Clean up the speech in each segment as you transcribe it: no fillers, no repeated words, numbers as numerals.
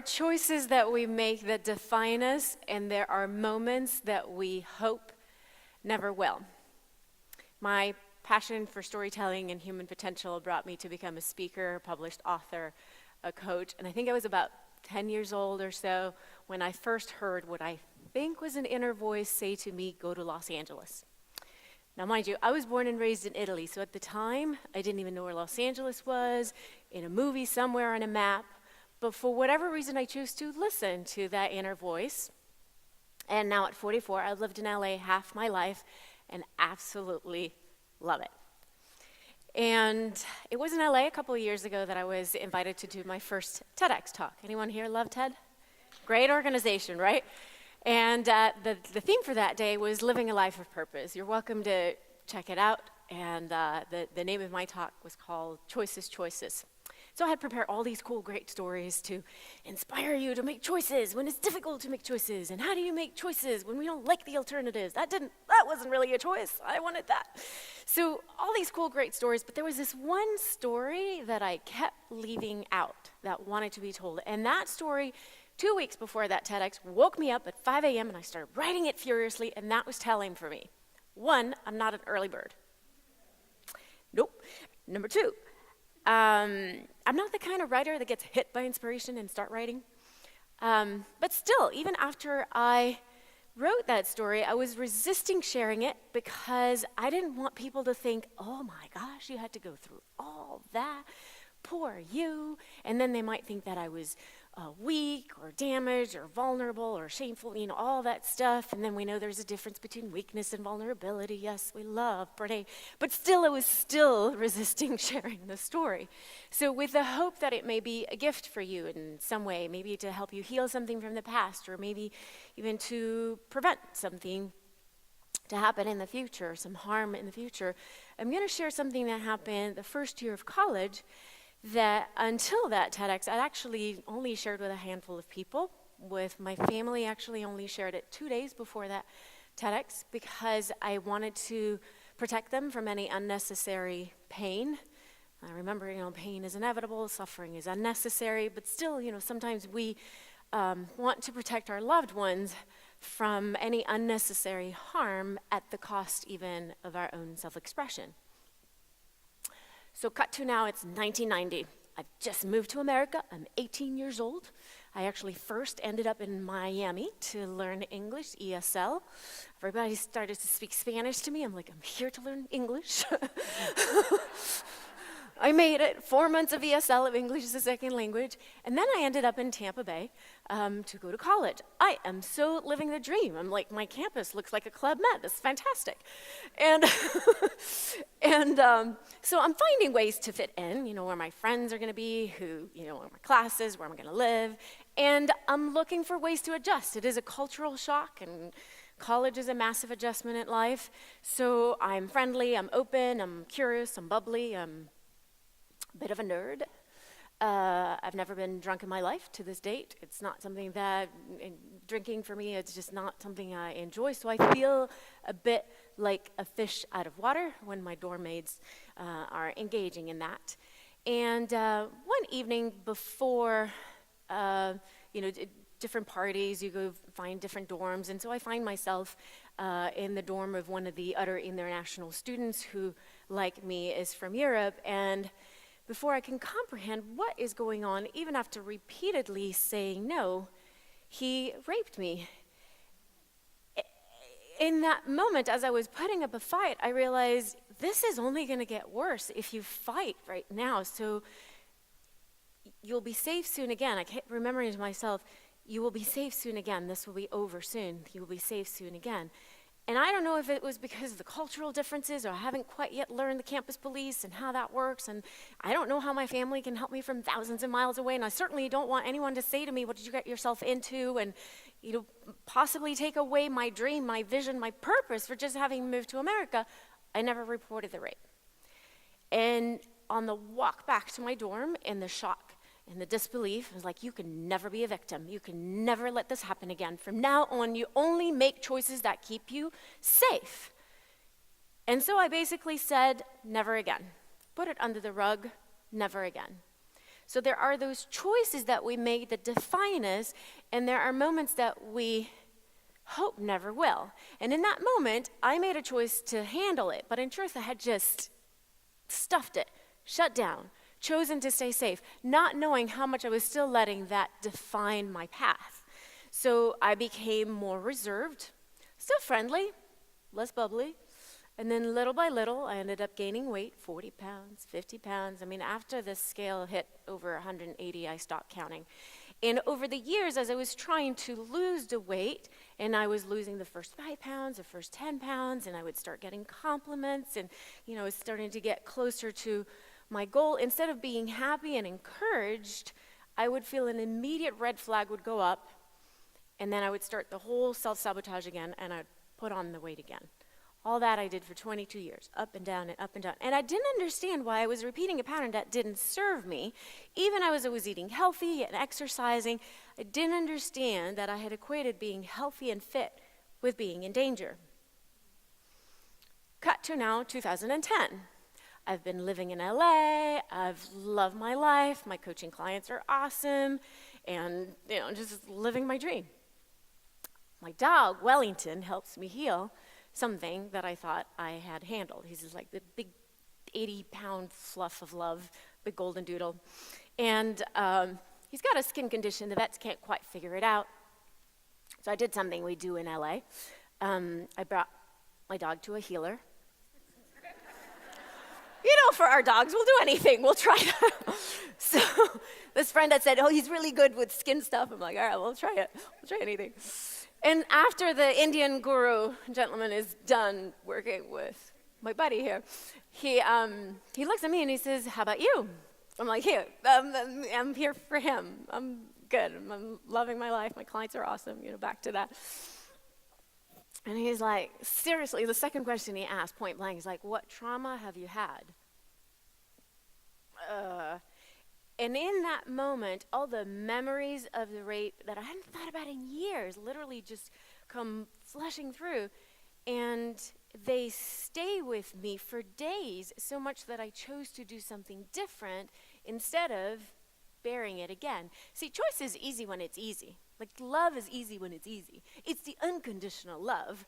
choices that we make that define us, and there are moments that we hope never will. My passion for storytelling and human potential brought me to become a speaker, published author, a coach, and I think I was about 10 years old or so when I first heard what I think was an inner voice say to me, "Go to Los Angeles." Now, mind you, I was born and raised in Italy, so at the time, I didn't even know where Los Angeles was, in a movie somewhere on a map, but for whatever reason, I chose to listen to that inner voice. And now at 44, I've lived in LA half my life and absolutely love it. And it was in LA a couple of years ago that I was invited to do my first TEDx talk. Anyone here love TED? Great organization, right? And the theme for that day was living a life of purpose. You're welcome to check it out. And the name of my talk was called Choices, Choices. So I had prepared all these cool, great stories to inspire you to make choices when it's difficult to make choices. And how do you make choices when we don't like the alternatives? That wasn't really a choice. I wanted that. So all these cool, great stories, but there was this one story that I kept leaving out that wanted to be told. And that story, 2 weeks before that TEDx, woke me up at 5 a.m. and I started writing it furiously, and that was telling for me. One, I'm not an early bird. Nope. Number two, I'm not the kind of writer that gets hit by inspiration and start writing. But still, even after I wrote that story, I was resisting sharing it because I didn't want people to think, "Oh my gosh, you had to go through all that. Poor you." And then they might think that I was weak or damaged or vulnerable or shameful, all that stuff. And then we know there's a difference between weakness and vulnerability. Yes, we love Brene. But still, I was still resisting sharing the story. So with the hope that it may be a gift for you in some way, maybe to help you heal something from the past, or maybe even to prevent something to happen in the future, some harm in the future, I'm going to share something that happened the first year of college that until that TEDx, I'd actually only shared with a handful of people. With my family, actually only shared it 2 days before that TEDx because I wanted to protect them from any unnecessary pain. I remember, pain is inevitable, suffering is unnecessary, but still, sometimes we want to protect our loved ones from any unnecessary harm at the cost even of our own self-expression. So cut to now, it's 1990. I've just moved to America. I'm 18 years old. I actually first ended up in Miami to learn English, ESL. Everybody started to speak Spanish to me. I'm like, I'm here to learn English. I made it, 4 months of ESL, of English as a second language, and then I ended up in Tampa Bay to go to college. I am so living the dream. I'm like, my campus looks like a Club Med. This is fantastic. And so I'm finding ways to fit in, where my friends are going to be, where my classes, where I'm going to live, and I'm looking for ways to adjust. It is a cultural shock, and college is a massive adjustment in life, so I'm friendly, I'm open, I'm curious, I'm bubbly, I'm a bit of a nerd. I've never been drunk in my life to this date. It's not something that, drinking for me, it's just not something I enjoy. So I feel a bit like a fish out of water when my dorm mates are engaging in that. And one evening before, different parties, you go find different dorms. And so I find myself in the dorm of one of the other international students who, like me, is from Europe. And before I can comprehend what is going on, even after repeatedly saying no, he raped me. In that moment, as I was putting up a fight, I realized this is only going to get worse if you fight right now. So you'll be safe soon again. I kept remembering to myself, you will be safe soon again. This will be over soon. You will be safe soon again. And I don't know if it was because of the cultural differences, or I haven't quite yet learned the campus police and how that works, and I don't know how my family can help me from thousands of miles away, and I certainly don't want anyone to say to me, "What did you get yourself into?" and possibly take away my dream, my vision, my purpose for just having moved to America. I never reported the rape. And on the walk back to my dorm, in the shock and the disbelief, I was like, you can never be a victim. You can never let this happen again. From now on, you only make choices that keep you safe. And so I basically said, never again. Put it under the rug, never again. So there are those choices that we make that define us, and there are moments that we hope never will. And in that moment, I made a choice to handle it, but in truth, I had just stuffed it, shut down, chosen to stay safe, not knowing how much I was still letting that define my path. So I became more reserved, still friendly, less bubbly, and then little by little, I ended up gaining weight, 40 pounds, 50 pounds. I mean, after the scale hit over 180, I stopped counting. And over the years, as I was trying to lose the weight, and I was losing the first 5 pounds, the first 10 pounds, and I would start getting compliments, and, I was starting to get closer to my goal. Instead of being happy and encouraged, I would feel an immediate red flag would go up, and then I would start the whole self-sabotage again, and I'd put on the weight again. All that I did for 22 years, up and down and up and down. And I didn't understand why I was repeating a pattern that didn't serve me. Even I was eating healthy and exercising. I didn't understand that I had equated being healthy and fit with being in danger. Cut to now 2010. I've been living in LA. I've loved my life. My coaching clients are awesome. And, just living my dream. My dog, Wellington, helps me heal something that I thought I had handled. He's just like the big 80-pound fluff of love, big golden doodle. And he's got a skin condition. The vets can't quite figure it out. So I did something we do in LA. I brought my dog to a healer. For our dogs, we'll do anything. We'll try that. So this friend had said, he's really good with skin stuff. I'm like, all right, we'll try it. We'll try anything. And after the Indian guru gentleman is done working with my buddy here, he looks at me and he says, how about you? I'm like, here, I'm here for him. I'm good. I'm loving my life. My clients are awesome. Back to that. And he's like, seriously, the second question he asked, point blank, he's like, what trauma have you had? And in that moment, all the memories of the rape that I hadn't thought about in years literally just come flushing through. And they stay with me for days, so much that I chose to do something different instead of burying it again. See, choice is easy when it's easy. Like, love is easy when it's easy. It's the unconditional love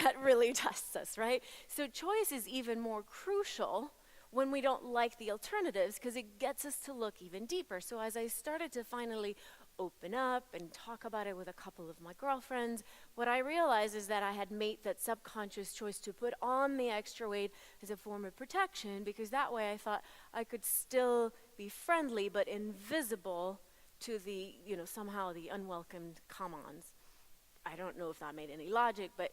that really tests us, right? So choice is even more crucial when we don't like the alternatives, because it gets us to look even deeper. So as I started to finally open up and talk about it with a couple of my girlfriends, what I realized is that I had made that subconscious choice to put on the extra weight as a form of protection, because that way I thought I could still be friendly but invisible to the, somehow the unwelcomed come-ons. I don't know if that made any logic, but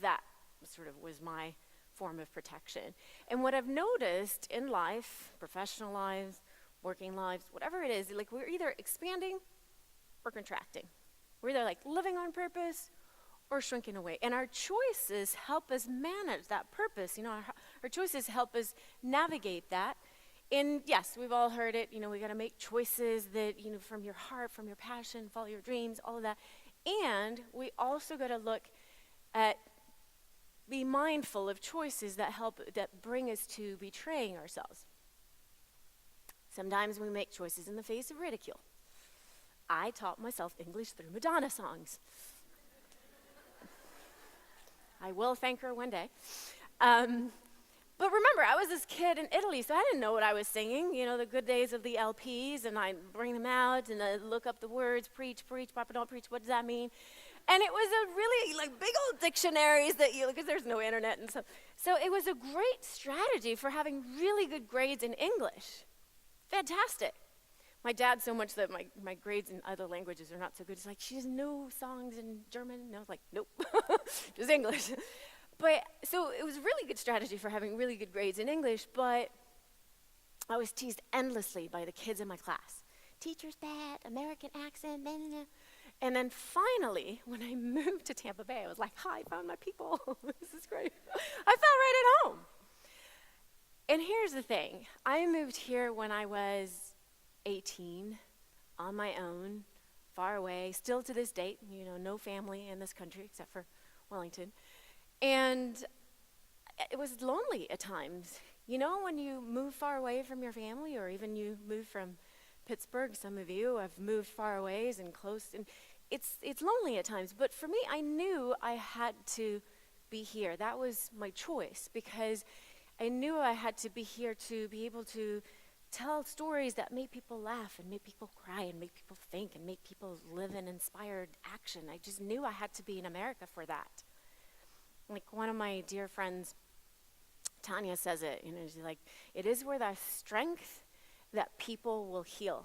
that sort of was my form of protection. And what I've noticed in life, professional lives, working lives, whatever it is, like we're either expanding or contracting. We're either like living on purpose or shrinking away. And our choices help us manage that purpose. Our choices help us navigate that. And yes, we've all heard it, we got to make choices that, from your heart, from your passion, follow your dreams, all of that. And we also got to look at, be mindful of choices that bring us to betraying ourselves. Sometimes we make choices in the face of ridicule. I taught myself English through Madonna songs. I will thank her one day. But remember, I was this kid in Italy, so I didn't know what I was singing. The good days of the LPs, and I bring them out, and I look up the words, preach, Papa don't preach, what does that mean? And it was a really, big old dictionaries that because there's no internet and stuff. So it was a great strategy for having really good grades in English. Fantastic. My dad, so much that my grades in other languages are not so good. He's like, she has no songs in German. And I was like, nope, just English. But so it was a really good strategy for having really good grades in English, but I was teased endlessly by the kids in my class. Teacher's bad, American accent, blah, blah, blah. And then finally, when I moved to Tampa Bay, I was like, hi, I found my people. This is great. I felt right at home. And here's the thing. I moved here when I was 18, on my own, far away, still to this date, no family in this country except for Wellington. And it was lonely at times. When you move far away from your family, or even you move from Pittsburgh, some of you have moved far away and close, and it's lonely at times. But for me, I knew I had to be here. That was my choice, because I knew I had to be here to be able to tell stories that make people laugh and make people cry and make people think and make people live in inspired action. I just knew I had to be in America for that. Like one of my dear friends, Tanya, says it, she's like, it is where thy strength that people will heal.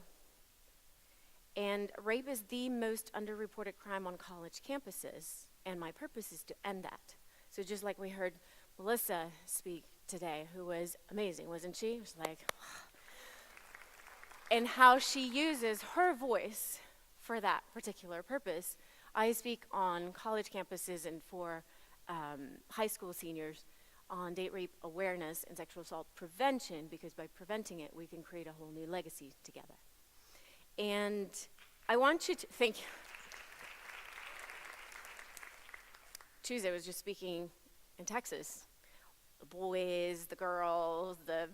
And rape is the most underreported crime on college campuses, and my purpose is to end that. So just like we heard Melissa speak today, who was amazing, wasn't she? It was like, and how she uses her voice for that particular purpose. I speak on college campuses and for high school seniors on date rape awareness and sexual assault prevention, because by preventing it, we can create a whole new legacy together. And I want you to thank you. Tuesday was just speaking in Texas. The boys, the girls, the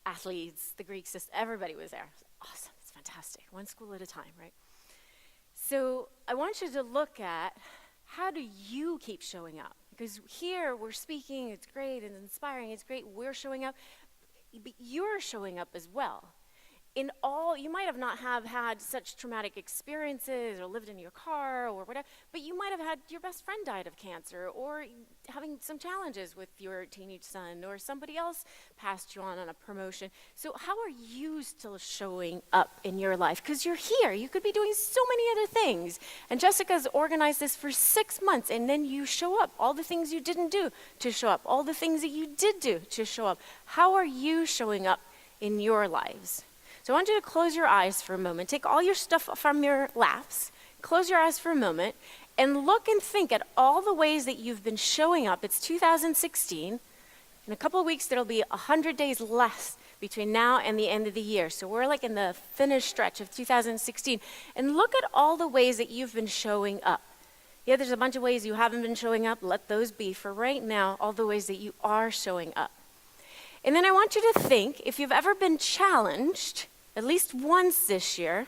athletes, the Greeks, everybody was there. It was awesome. It's fantastic. One school at a time, right? So I want you to look at, how do you keep showing up? Because here we're speaking, it's great and inspiring, it's great, we're showing up, but you're showing up as well. In all, you might have not have had such traumatic experiences or lived in your car or whatever, but you might have had your best friend died of cancer, or having some challenges with your teenage son, or somebody else passed you on a promotion. So how are you still showing up in your life? Because you're here, you could be doing so many other things. And Jessica's organized this for 6 months, and then you show up. All the things you didn't do to show up, all the things that you did do to show up. How are you showing up in your lives? So I want you to close your eyes for a moment. Take all your stuff from your laps, close your eyes for a moment, and look and think at all the ways that you've been showing up. It's 2016. In a couple of weeks, there'll be 100 days less between now and the end of the year. So we're like in the finished stretch of 2016. And look at all the ways that you've been showing up. Yeah, there's a bunch of ways you haven't been showing up. Let those be. For right now, all the ways that you are showing up. And then I want you to think, if you've ever been challenged, at least once this year,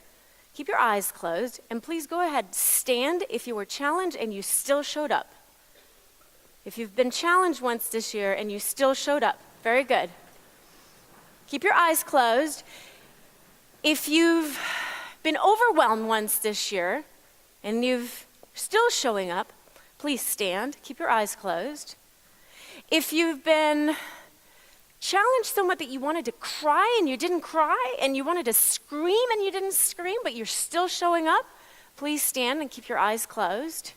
keep your eyes closed, and please go ahead, stand if you were challenged and you still showed up. If you've been challenged once this year and you still showed up, very good. Keep your eyes closed. If you've been overwhelmed once this year and you've still showing up, please stand, keep your eyes closed. If you've been challenged so much that you wanted to cry and you didn't cry, and you wanted to scream and you didn't scream, but you're still showing up, please stand and keep your eyes closed.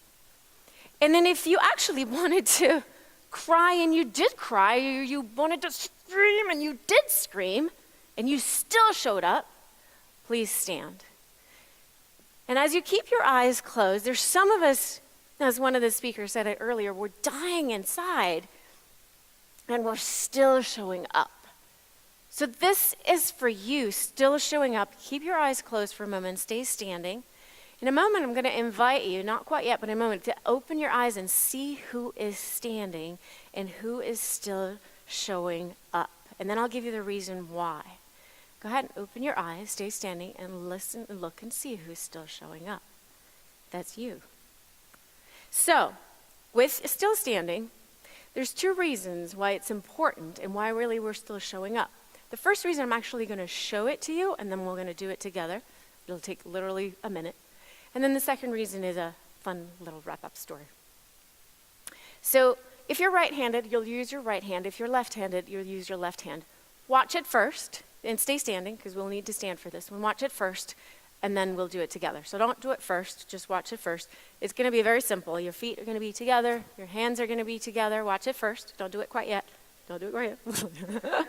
And then if you actually wanted to cry and you did cry, or you wanted to scream and you did scream, and you still showed up, please stand. And as you keep your eyes closed, there's some of us, as one of the speakers said it earlier, we're dying inside, and we're still showing up. So this is for you, still showing up. Keep your eyes closed for a moment, stay standing. In a moment, I'm gonna invite you, not quite yet, but in a moment, to open your eyes and see who is standing and who is still showing up. And then I'll give you the reason why. Go ahead and open your eyes, stay standing, and listen and look and see who's still showing up. That's you. So, with still standing, there's 2 reasons why it's important and why really we're still showing up. The first reason, I'm actually going to show it to you, and then we're going to do it together. It'll take literally a minute. And then the second reason is a fun little wrap-up story. So if you're right-handed, you'll use your right hand. If you're left-handed, you'll use your left hand. Watch it first, and stay standing, because we'll need to stand for this one. Watch it first, and then we'll do it together. So don't do it first, just watch it first. It's going to be very simple. Your feet are going to be together, your hands are going to be together. Watch it first. Don't do it quite yet. Don't do it quite yet.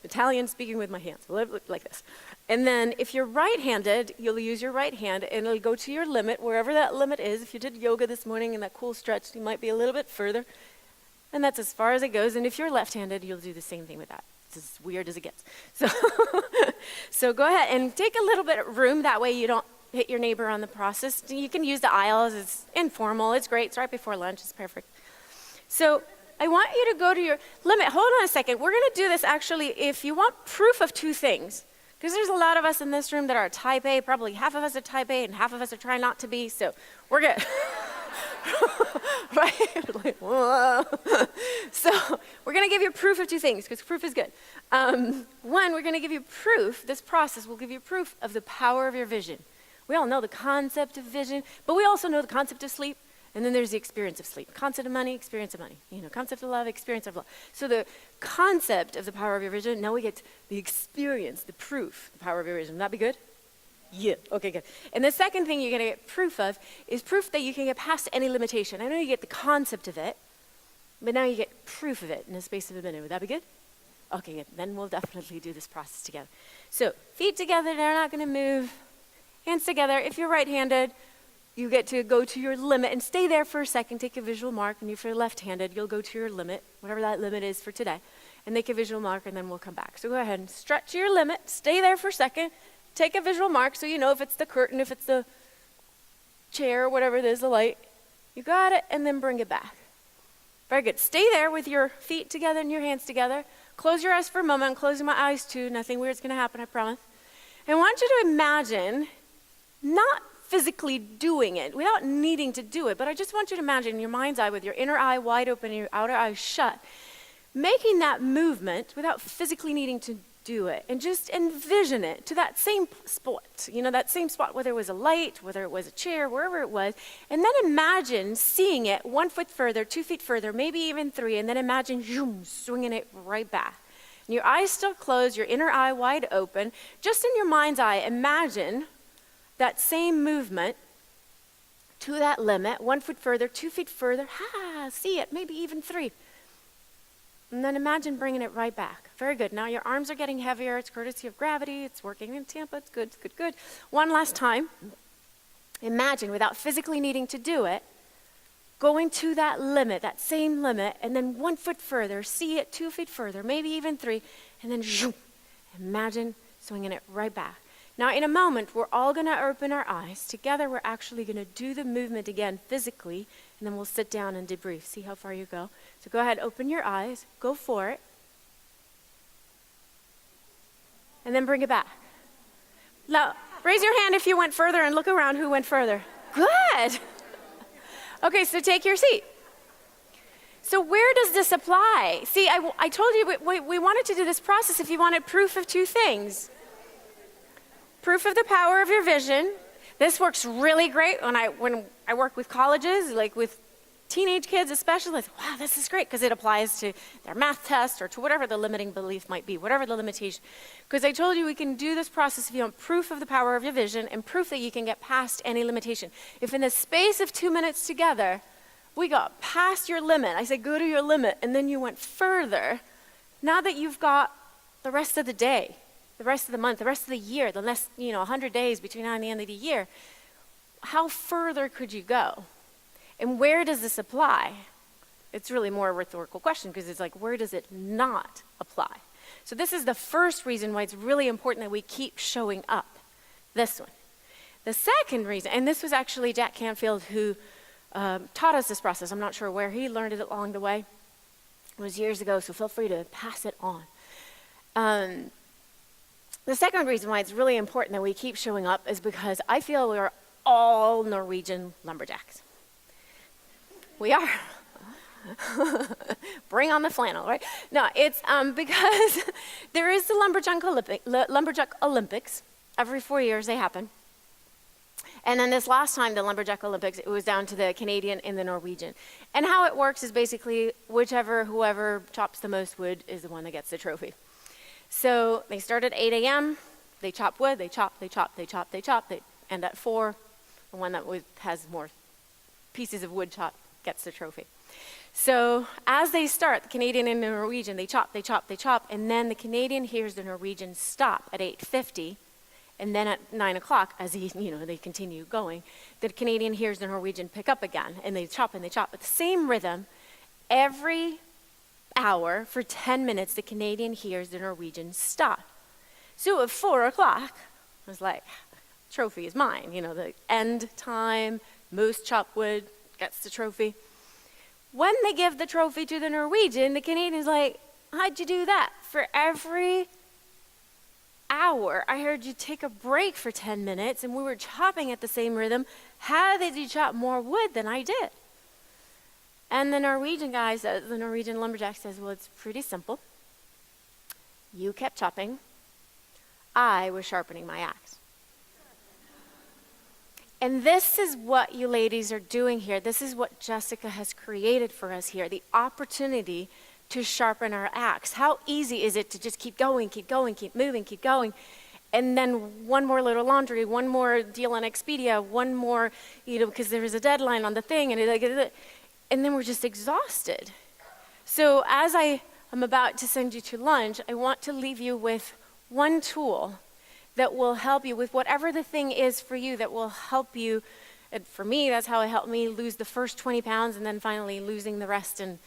Italian speaking with my hands, like this. And then if you're right-handed, you'll use your right hand, and it'll go to your limit, wherever that limit is. If you did yoga this morning and that cool stretch, you might be a little bit further. And that's as far as it goes. And if you're left-handed, you'll do the same thing with that. It's as weird as it gets. So go ahead and take a little bit of room. That way you don't hit your neighbor on the process. You can use the aisles. It's informal. It's great. It's right before lunch. It's perfect. So I want you to go to your limit. Hold on a second. We're going to do this actually if you want proof of 2 things. Because there's a lot of us in this room that are type A, probably half of us are type A and half of us are trying not to be, so we're good. Right? Like, whoa. So we're going to give you proof of two things, because proof is good. One, we're going to give you proof. This process will give you proof of the power of your vision. We all know the concept of vision, but we also know the concept of sleep, and then there's the experience of sleep. Concept of money, experience of money. Concept of love, experience of love. So the concept of the power of your vision, now we get the experience, the proof, the power of your vision. Would that be good? Yeah, okay, good. And the second thing you're going to get proof of is proof that you can get past any limitation. I know you get the concept of it, but now you get proof of it in the space of a minute. Would that be good? Okay, good. Then we'll definitely do this process together. So feet together, they're not going to move. Hands together. If you're right-handed, you get to go to your limit and stay there for a second. Take a visual mark. And if you're left-handed, you'll go to your limit, whatever that limit is for today, and make a visual mark, and then we'll come back. So go ahead and stretch your limit. Stay there for a second. Take a visual mark so you know if it's the curtain, if it's the chair, whatever it is, the light. You got it, and then bring it back. Very good. Stay there with your feet together and your hands together. Close your eyes for a moment. I'm closing my eyes too. Nothing weird's going to happen, I promise. I want you to imagine not physically doing it without needing to do it, but I just want you to imagine in your mind's eye with your inner eye wide open and your outer eye shut, making that movement without physically needing to do it, and just envision it to that same spot, that same spot, whether it was a light, whether it was a chair, wherever it was, and then imagine seeing it 1 foot further, 2 feet further, maybe even 3, and then imagine swinging it right back. And your eyes still closed, your inner eye wide open, just in your mind's eye, imagine that same movement to that limit, 1 foot further, 2 feet further, see it, maybe even 3. And then imagine bringing it right back. Very good. Now your arms are getting heavier. It's courtesy of gravity. It's working in Tampa. It's good, good, good. One last time. Imagine, without physically needing to do it, going to that limit, that same limit, and then 1 foot further, see it 2 feet further, maybe even 3, and then imagine swinging it right back. Now in a moment, we're all going to open our eyes. Together, we're actually going to do the movement again physically, and then we'll sit down and debrief. See how far you go. So go ahead, open your eyes, go for it, and then bring it back. Now, raise your hand if you went further and look around who went further. Good. Okay, so take your seat. So where does this apply? See, I told you we wanted to do this process if you wanted proof of two things. Proof of the power of your vision. This works really great when I work with colleges, like with teenage kids especially. Like, wow, this is great because it applies to their math test or to whatever the limiting belief might be, whatever the limitation. Because I told you we can do this process if you want proof of the power of your vision and proof that you can get past any limitation. If in the space of 2 minutes together, we got past your limit, I said go to your limit, and then you went further, now that you've got the rest of the day, the rest of the month, the rest of the year, the next 100 days between now and the end of the year, how further could you go? And where does this apply? It's really more a rhetorical question because it's like, where does it not apply? So this is the first reason why it's really important that we keep showing up. This one. The second reason, and this was actually Jack Canfield who taught us this process. I'm not sure where he learned it along the way. It was years ago, so feel free to pass it on. The second reason why it's really important that we keep showing up is because I feel we are all Norwegian lumberjacks. We are. Bring on the flannel, right? No, it's because there is the Lumberjack Olympics. Every 4 years they happen. And then this last time, the Lumberjack Olympics, it was down to the Canadian and the Norwegian. And how it works is basically whoever chops the most wood is the one that gets the trophy. So they start at 8 a.m., they chop wood, they chop, they end at 4. The one that has more pieces of wood chopped gets the trophy. So as they start, the Canadian and the Norwegian, they chop, and then the Canadian hears the Norwegian stop at 8:50, and then at 9 o'clock, as they continue going, the Canadian hears the Norwegian pick up again, and they chop at the same rhythm. Every hour for 10 minutes, the Canadian hears the Norwegian stop. So at 4 o'clock, I was like, trophy is mine. The end time, most chopped wood gets the trophy. When they give the trophy to the Norwegian, the Canadian's like, how'd you do that? For every hour, I heard you take a break for 10 minutes and we were chopping at the same rhythm. How did you chop more wood than I did? And the Norwegian guy says, the Norwegian lumberjack says, well, it's pretty simple. You kept chopping. I was sharpening my axe. And this is what you ladies are doing here. This is what Jessica has created for us here, the opportunity to sharpen our axe. How easy is it to just keep going, keep moving, keep going, and then one more load of laundry, one more deal on Expedia, one more, because there is a deadline on the thing, and then we're just exhausted. So as I am about to send you to lunch, I want to leave you with one tool that will help you with whatever the thing is for you that will help you. And for me, that's how it helped me lose the first 20 pounds and then finally losing the rest and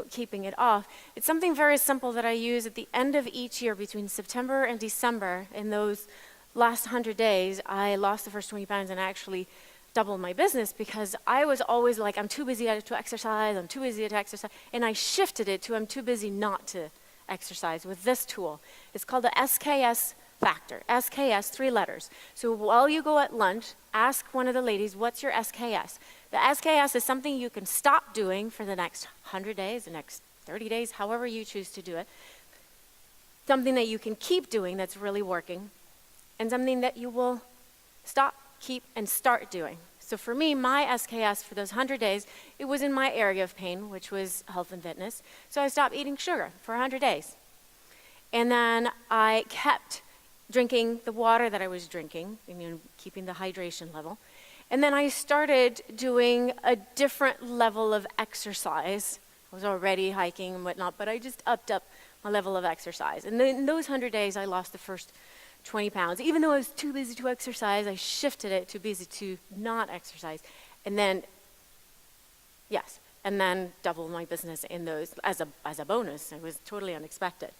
keeping it off. It's something very simple that I use at the end of each year between September and December. In those last 100 days, I lost the first 20 pounds and actually doubled my business because I was always like, I'm too busy to exercise, I'm too busy to exercise. And I shifted it to I'm too busy not to exercise with this tool. It's called the SKS factor. SKS, 3 letters. So while you go at lunch, ask one of the ladies, what's your SKS? The SKS is something you can stop doing for the next 100 days, the next 30 days, however you choose to do it. Something that you can keep doing that's really working, and something that you will stop, keep, and start doing. So for me, my SKS for those 100 days, it was in my area of pain, which was health and fitness. So I stopped eating sugar for 100 days. And then I kept drinking the water that I was drinking, keeping the hydration level. And then I started doing a different level of exercise. I was already hiking and whatnot, but I just upped up my level of exercise. And then in those 100 days, I lost the first 20 pounds. Even though I was too busy to exercise, I shifted it too busy to not exercise. And then, and then doubled my business in those as a bonus. It was totally unexpected.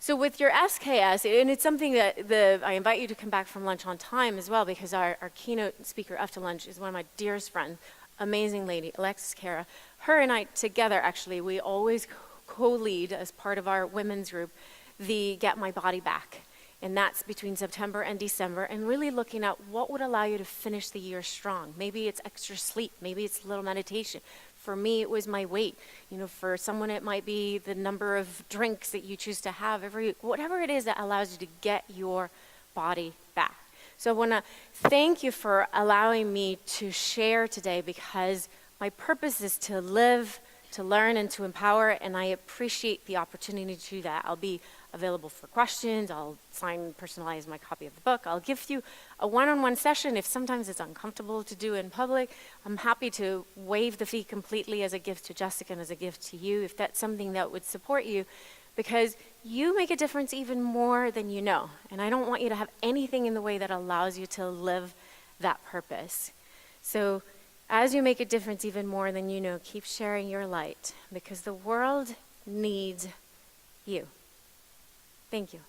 So with your SKS, and it's something that I invite you to come back from lunch on time as well, because our keynote speaker after lunch is one of my dearest friends, amazing lady, Alexis Cara. Her and I together, actually, we always co-lead as part of our women's group, the Get My Body Back. And that's between September and December, and really looking at what would allow you to finish the year strong. Maybe it's extra sleep, maybe it's a little meditation. For me, it was my weight. For someone, it might be the number of drinks that you choose to have every week. Whatever it is that allows you to get your body back. So I want to thank you for allowing me to share today, because my purpose is to live, to learn, and to empower, and I appreciate the opportunity to do that. I'll be available for questions. I'll personalize my copy of the book. I'll give you a one-on-one session if sometimes it's uncomfortable to do in public. I'm happy to waive the fee completely as a gift to Jessica and as a gift to you, if that's something that would support you, because you make a difference even more than you know. And I don't want you to have anything in the way that allows you to live that purpose. So as you make a difference even more than you know, keep sharing your light, because the world needs you. Thank you.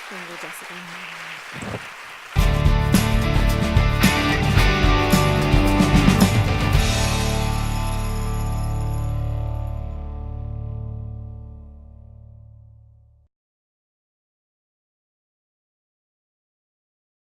Thank you, Jessica.